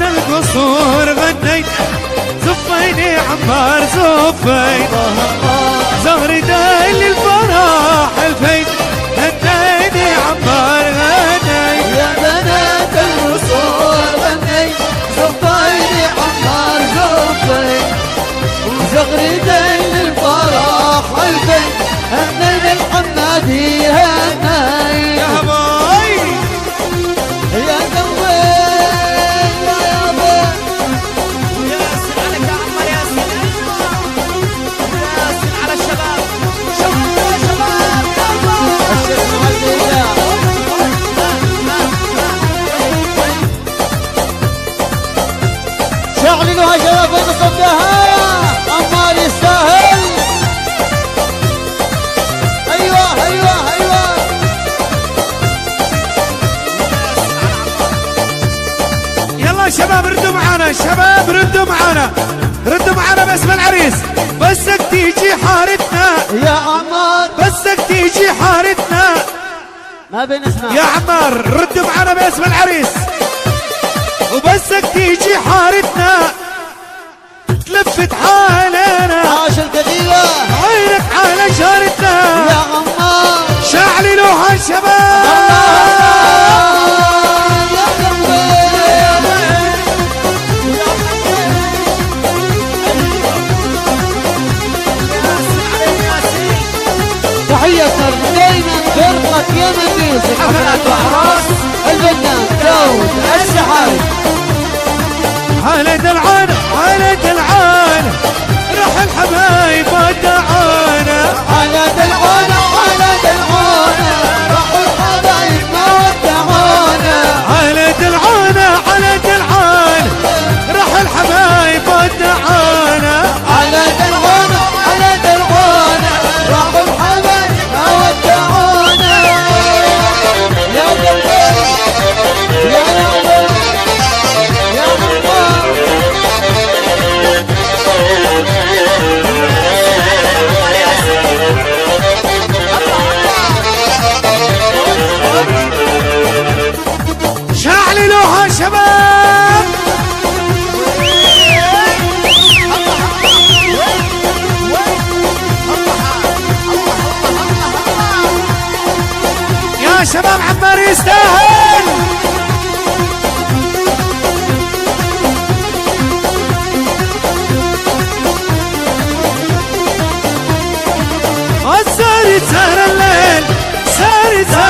القصور غنيت زفيني عمار زفين زهري دايل للفرح الفين هنيني عمار غنيت يا بنات القصور غنيت زفيني عمار زفين وزغري دايل للفرح الفين هنيني الحمادي هنيت يا باي يا شعلنوها شباب بين صفها عمار يستاهل. ايوه ايوه ايوه يلا شباب ردوا معانا شباب ردوا معانا ردوا معانا باسم العريس بسك تيجي حارتنا يا عمار بسك تيجي حارتنا ما بنسمع يا عمار ردوا معانا باسم العريس وبسك تيجي حارتنا تلفت حالنا عاش القديمة عينك على شارتنا يا عمار شعللوها شباب تحية دايما فرقة يمنيز حفلات وأعراس الفنان داود السحاري. على دلعانة على دلعانة روح الحبايب ودعانا على دلعانة على دلعانة راح الحبايب ما ودعونا. على دلعانة على دلعانة روح الحبايب ودعانا على دلعانة على دلعانة راح الحبايب ما ودعونا. يا قلبي يا قلبي يا عمار شعللوها شباب يا شباب عمار يستاهل سارت سهر الليل سارت سهر